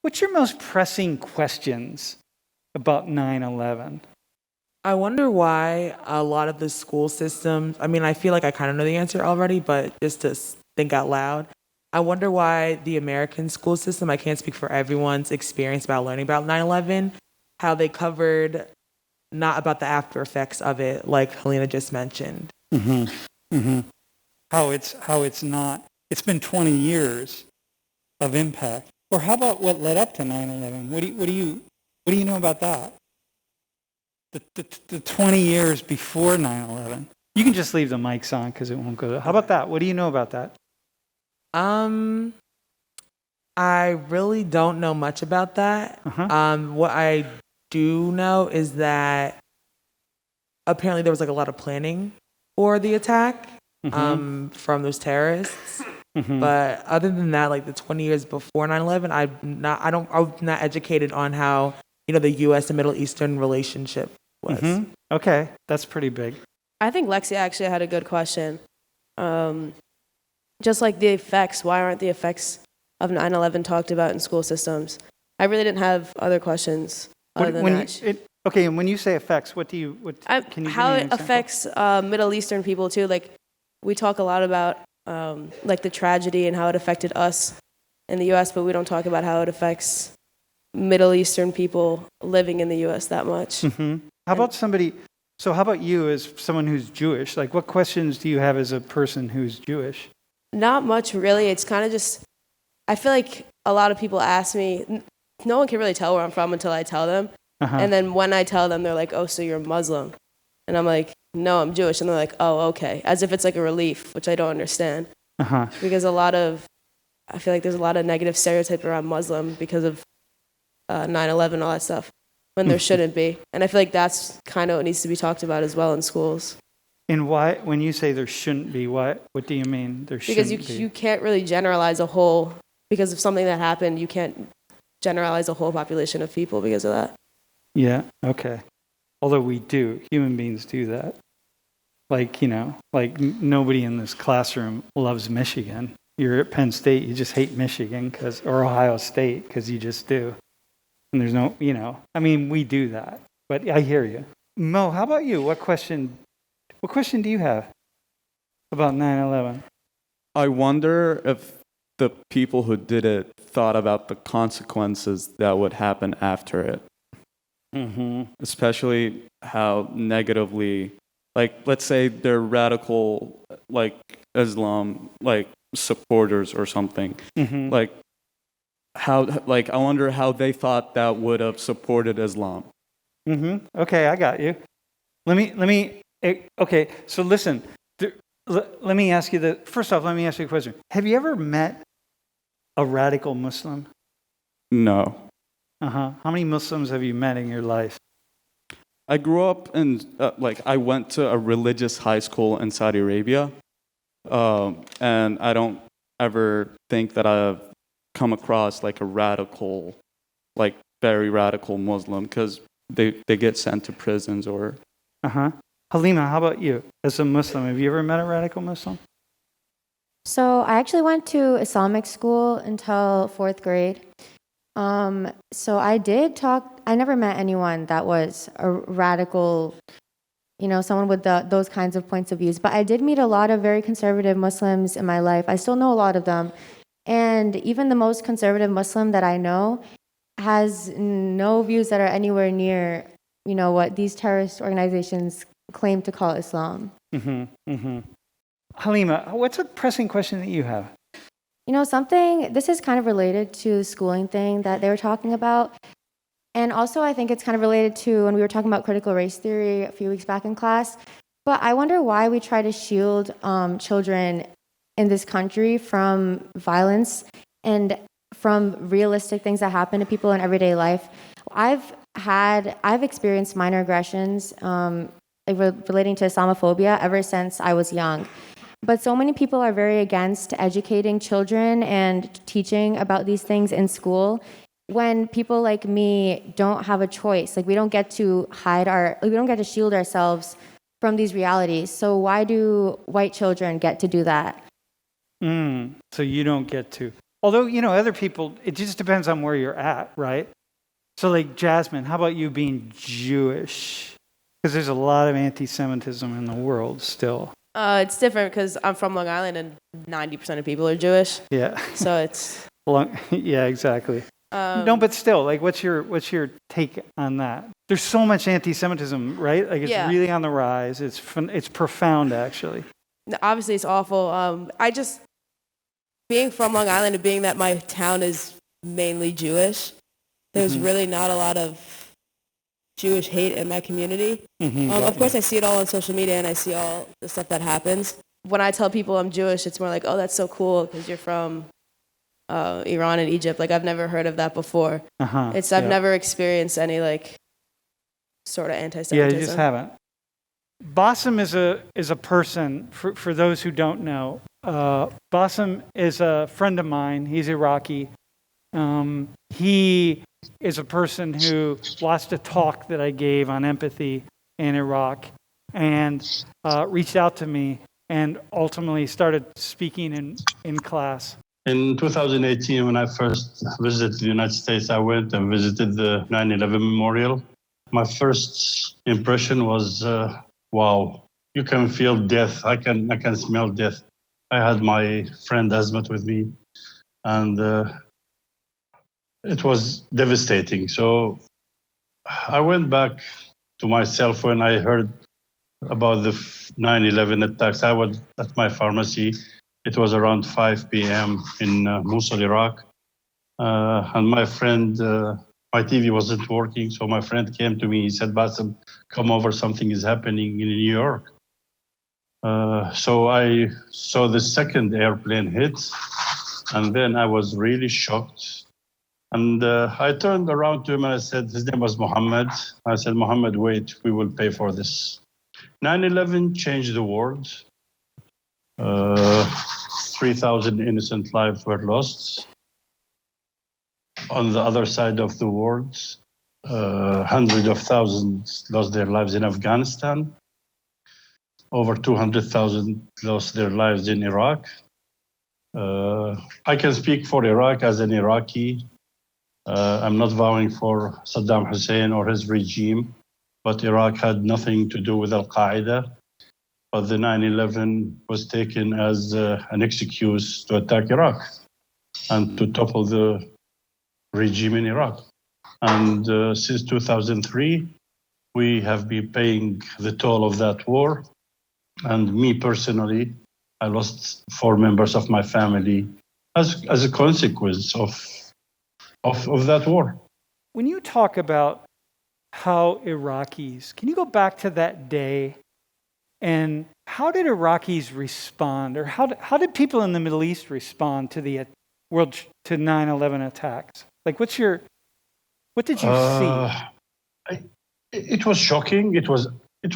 What's your most pressing questions about 9/11? I wonder why a lot of the school systems, I mean, I feel like I kind of know the answer already, but just to think out loud, I wonder why the American school system, I can't speak for everyone's experience about learning about 9/11, how they covered not about the after effects of it, like Helena just mentioned. Mm-hmm. Mm-hmm. How it's not. It's been 20 years of impact. Or how about what led up to 9/11? What do you know about that? The 20 years before 9/11. You can just leave the mics on because it won't go. How about that? What do you know about that? I really don't know much about that. Uh-huh. What I do know is that apparently there was like a lot of planning for the attack from those terrorists. Mm-hmm. But other than that, like the 20 years before 9/11, I'm not educated on how, the U.S. and Middle Eastern relationship was. Mm-hmm. Okay, that's pretty big. I think Lexi actually had a good question. Just like the effects, why aren't the effects of 9/11 talked about in school systems? I really didn't have other questions other than that. Okay, and when you say effects, can you give me how an it example? affects Middle Eastern people too. Like we talk a lot about like the tragedy and how it affected us in the U.S., but we don't talk about how it affects Middle Eastern people living in the U.S. that much. Mm-hmm. How about you as someone who's Jewish? Like, what questions do you have as a person who's Jewish? Not much, really. It's kind of just, I feel like a lot of people ask me, no one can really tell where I'm from until I tell them. Uh-huh. And then when I tell them, they're like, oh, so you're Muslim. And I'm like, no, I'm Jewish. And they're like, oh, okay. As if it's like a relief, which I don't understand. Uh-huh. Because I feel like there's a lot of negative stereotype around Muslim because of 9/11, all that stuff, when there shouldn't be. And I feel like that's kind of what needs to be talked about as well in schools. And why, when you say there shouldn't be, what do you mean there shouldn't be? Because you can't really generalize because of something that happened, you can't generalize a whole population of people because of that. Yeah, okay. Although we do, human beings do that. Like, nobody in this classroom loves Michigan. You're at Penn State, you just hate Michigan or Ohio State because you just do. And there's no, we do that. But I hear you. Mo, how about you? What question do you have about 9/11? I wonder if the people who did it thought about the consequences that would happen after it. Mm-hmm. Especially how negatively, like, let's say they're radical, like, Islam, like, supporters or something. Mm-hmm. I wonder how they thought that would have supported Islam. Mm-hmm. Okay, I got you. Okay, so listen, let me ask you first off, let me ask you a question. Have you ever met a radical Muslim? No. Uh-huh. How many Muslims have you met in your life? I grew up I went to a religious high school in Saudi Arabia, and I don't ever think that I've come across like a radical, like very radical Muslim, because they get sent to prisons or... Uh-huh. Halima, how about you? As a Muslim, have you ever met a radical Muslim? So I actually went to Islamic school until 4th grade. So I never met anyone that was a radical, someone with those kinds of points of views. But I did meet a lot of very conservative Muslims in my life. I still know a lot of them. And even the most conservative Muslim that I know has no views that are anywhere near, what these terrorist organizations claim to call Islam. Mm-hmm. Mm-hmm. Halima, what's a pressing question that you have? This is kind of related to the schooling thing that they were talking about. And also, I think it's kind of related to when we were talking about critical race theory a few weeks back in class. But I wonder why we try to shield children in this country from violence and from realistic things that happen to people in everyday life. I've experienced minor aggressions relating to Islamophobia ever since I was young. But so many people are very against educating children and teaching about these things in school when people like me don't have a choice. Like, we don't get to we don't get to shield ourselves from these realities. So why do white children get to do that? So you don't get to. Although, other people, it just depends on where you're at, right? So like Jasmine, how about you being Jewish? Because there's a lot of anti-Semitism in the world still. It's different because I'm from Long Island and 90% of people are Jewish. Yeah. So it's Yeah, exactly. No, but still, like, what's your take on that? There's so much anti-Semitism, right? Like, it's really on the rise. It's profound, actually. obviously it's awful. Being from Long Island and being that my town is mainly Jewish, there's really not a lot of Jewish hate in my community. Of course, I see it all on social media and I see all the stuff that happens. When I tell people I'm Jewish, it's more like, oh, that's so cool because you're from Iran and Egypt. Like, I've never heard of that before. I've never experienced any like sort of anti-Semitism. Yeah, you just haven't. Bassem is a person, for those who don't know. Bassem is a friend of mine. He's Iraqi. He is a person who watched a talk that I gave on empathy in Iraq and reached out to me and ultimately started speaking in class. In 2018, when I first visited the United States, I went and visited the 9/11 memorial. My first impression was, wow, you can feel death. I can smell death. I had my friend Azmat with me, and it was devastating. So I went back to myself when I heard about the 9/11 attacks. I was at my pharmacy. It was around 5 p.m. in Mosul, Iraq. And my friend, my TV wasn't working, so my friend came to me. He said, Bassem, come over, something is happening in New York. So I saw the second airplane hit, and then I was really shocked. And I turned around to him and I said, his name was Mohammed. I said, Mohammed, wait, we will pay for this. 9/11 changed the world. 3,000 innocent lives were lost. On the other side of the world, hundreds of thousands lost their lives in Afghanistan. Over 200,000 lost their lives in Iraq. I can speak for Iraq as an Iraqi. I'm not vowing for Saddam Hussein or his regime, but Iraq had nothing to do with Al-Qaeda. But the 9/11 was taken as an excuse to attack Iraq and to topple the regime in Iraq. And since 2003, we have been paying the toll of that war. And me personally, I lost 4 members of my family as a consequence of that war. When you talk about how Iraqis, can you go back to that day? And how did Iraqis respond, or how did people in the Middle East respond to the world to 9/11 attacks? Like, what did you see? It was shocking. It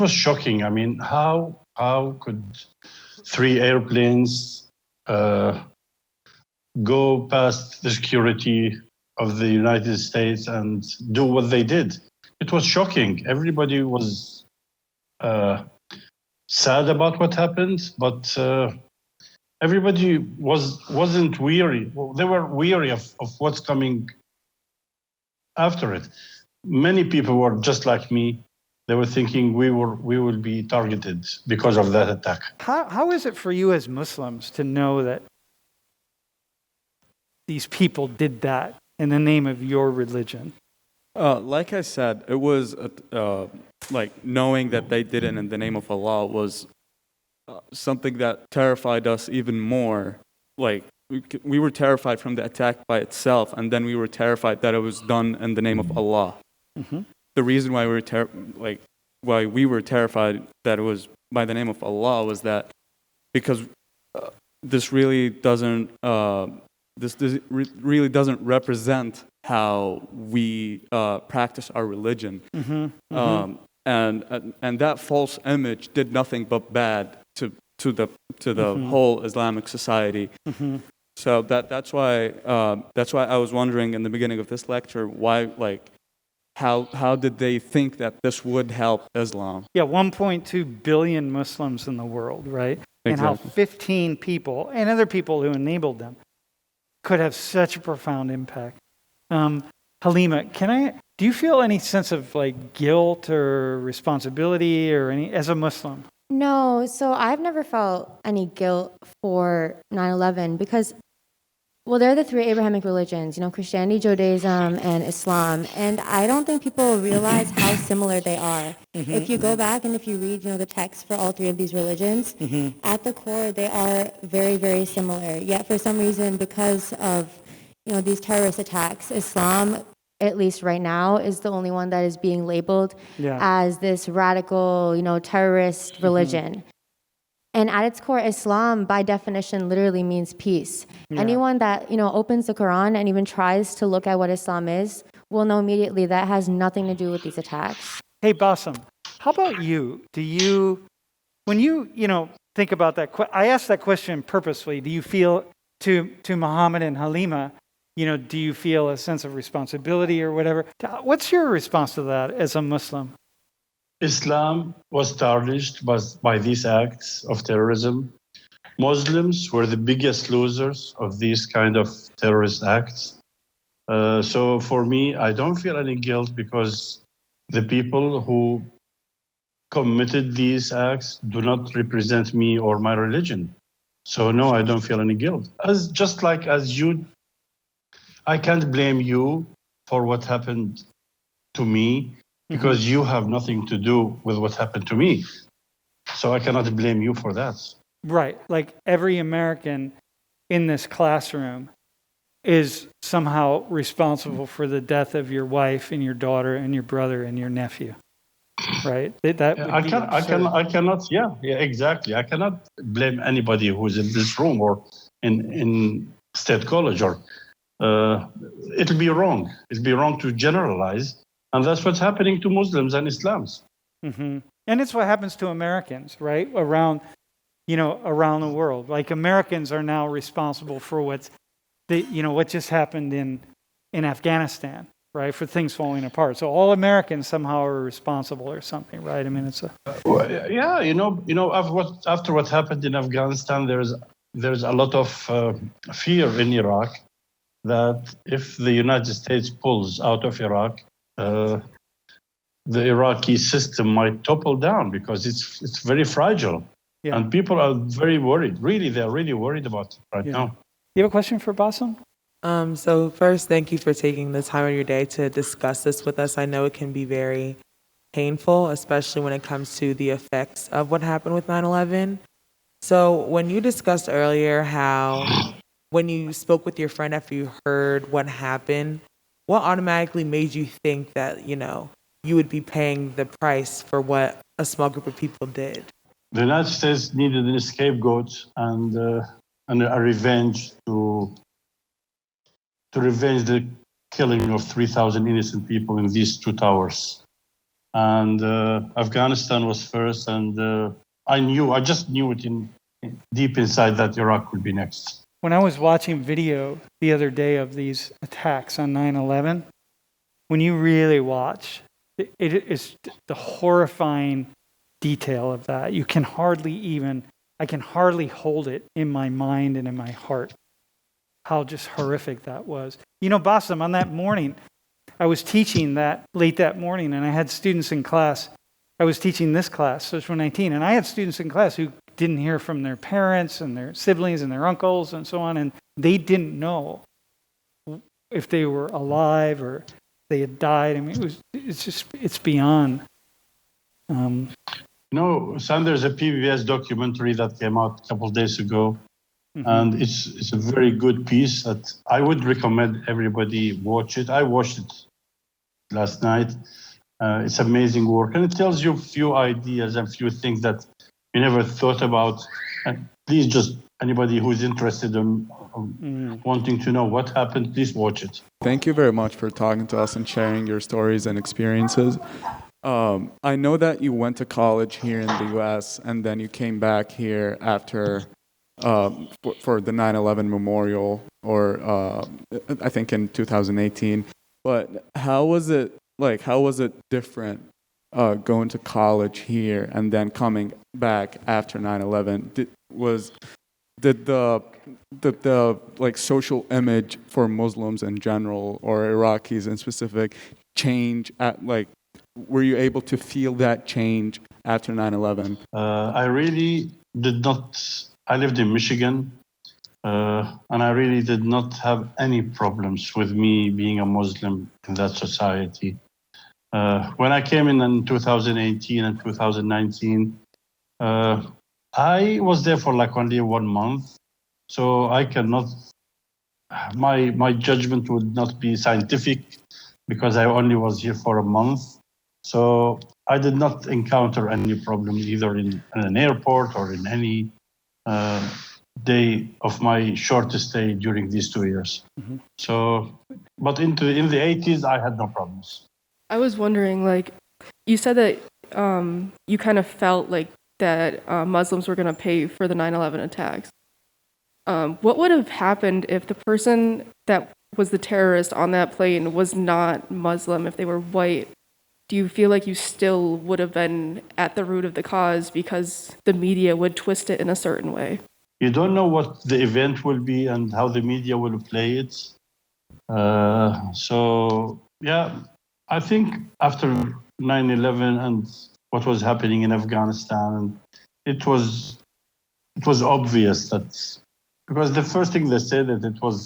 was shocking. I mean, how could 3 airplanes go past the security of the United States and do what they did? It was shocking. Everybody was sad about what happened, but everybody wasn't weary. They were weary of what's coming after it. Many people were just like me. They were thinking we will be targeted because of that attack. How is it for you as Muslims to know that these people did that in the name of your religion? Like I said, it was like knowing that they did it in the name of Allah was something that terrified us even more. Like we were terrified from the attack by itself, and then we were terrified that it was done in the name of Allah. Mm-hmm. The reason why we were terrified that it was by the name of Allah was that because this really doesn't really doesn't represent how we practice our religion. Mm-hmm. Mm-hmm. And that false image did nothing but bad to the mm-hmm. whole Islamic society. Mm-hmm. So that's why I was wondering in the beginning of this lecture why, like, how did they think that this would help Islam? Yeah, 1.2 billion Muslims in the world, right? Exactly. And how 15 people and other people who enabled them could have such a profound impact. Halima, do you feel any sense of like guilt or responsibility or any as a Muslim? No, so I've never felt any guilt for 9/11 because, well, there are the three Abrahamic religions, Christianity, Judaism, and Islam. And I don't think people realize how similar they are. If you go back and if you read, the text for all three of these religions, at the core, they are very, very similar. Yet for some reason, because of, these terrorist attacks, Islam, at least right now, is the only one that is being labeled as this radical, terrorist religion. And at its core, Islam, by definition, literally means peace. Yeah. Anyone that, opens the Quran and even tries to look at what Islam is will know immediately that has nothing to do with these attacks. Hey, Bassem, how about you? When you think about that, I asked that question purposely. Do you feel, to Muhammad and Halima, do you feel a sense of responsibility or whatever? What's your response to that as a Muslim? Islam was tarnished by these acts of terrorism. Muslims were the biggest losers of these kind of terrorist acts. So for me, I don't feel any guilt because the people who committed these acts do not represent me or my religion. So no, I don't feel any guilt. Just like as you, I can't blame you for what happened to me, because you have nothing to do with what happened to me. So I cannot blame you for that. Right. Like every American in this classroom is somehow responsible for the death of your wife and your daughter and your brother and your nephew. Right? I cannot, yeah, exactly. I cannot blame anybody who's in this room or in State College. Or it'll be wrong. It'll be wrong to generalize. And that's what's happening to Muslims and Islams. And it's what happens to Americans, right? Around the world. Like Americans are now responsible for what just happened in Afghanistan, right? For things falling apart. So all Americans somehow are responsible or something, right? I mean, it's after what happened in Afghanistan, there's a lot of fear in Iraq that if the United States pulls out of Iraq, the Iraqi system might topple down because it's very fragile. Yeah. And people are very worried. Really, they're really worried about it right now. You have a question for Bassem? So first, thank you for taking the time of your day to discuss this with us. I know it can be very painful, especially when it comes to the effects of what happened with 9/11. So when you discussed earlier how when you spoke with your friend after you heard what happened, what automatically made you think that, you would be paying the price for what a small group of people did? The United States needed a scapegoat and a revenge to revenge the killing of 3,000 innocent people in these two towers. And Afghanistan was first, and I just knew it deep inside that Iraq would be next. When I was watching video the other day of these attacks on 9/11, when you really watch, it is the horrifying detail of that. I can hardly hold it in my mind and in my heart, how just horrific that was. Bassem, on that morning, I was teaching late that morning, and I had students in class. I was teaching this class, Social 19, and I had students in class who didn't hear from their parents and their siblings and their uncles and so on, and they didn't know if they were alive or they had died. I mean, it's beyond. Sam, there's a PBS documentary that came out a couple of days ago, and it's a very good piece that I would recommend everybody watch it. I watched it last night. It's amazing work, and it tells you a few ideas and a few things that you never thought about. And please, just anybody who's interested in wanting to know what happened, please watch it. Thank you very much for talking to us and sharing your stories and experiences. I know that you went to college here in the U.S. and then you came back here after for the 9/11 memorial, or I think in 2018. But how was it different going to college here and then coming back after 9/11? did the like social image for Muslims in general or Iraqis in specific change at like, were you able to feel that change after 9/11? I really did not. I lived in Michigan, and I really did not have any problems with me being a Muslim in that society. When I came in 2018 and 2019, I was there for like only 1 month, so I cannot. My judgment would not be scientific because I only was here for a month. So I did not encounter any problem either in an airport or in any day of my short stay during these 2 years. Mhm. So, but in the 80s, I had no problems. I was wondering, like, you said that you kind of felt like that Muslims were going to pay for the 9/11 attacks. What would have happened if the person that was the terrorist on that plane was not Muslim, if they were white? Do you feel like you still would have been at the root of the cause because the media would twist it in a certain way? You don't know what the event will be and how the media will play it. So, yeah, I think after 9/11 and what was happening in Afghanistan, it was obvious that, because the first thing they said that it was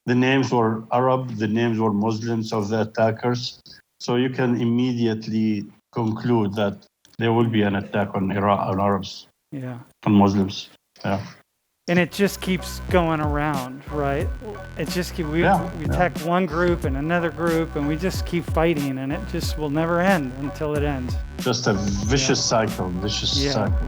the names were Arab, the names were Muslims of the attackers. So you can immediately conclude that there will be an attack on Arabs, Yeah. on Muslims. Yeah. And it just keeps going around, right? It just we attack one group and another group, and we just keep fighting, and it just will never end until it ends. Just a vicious cycle. Yeah. Cycle.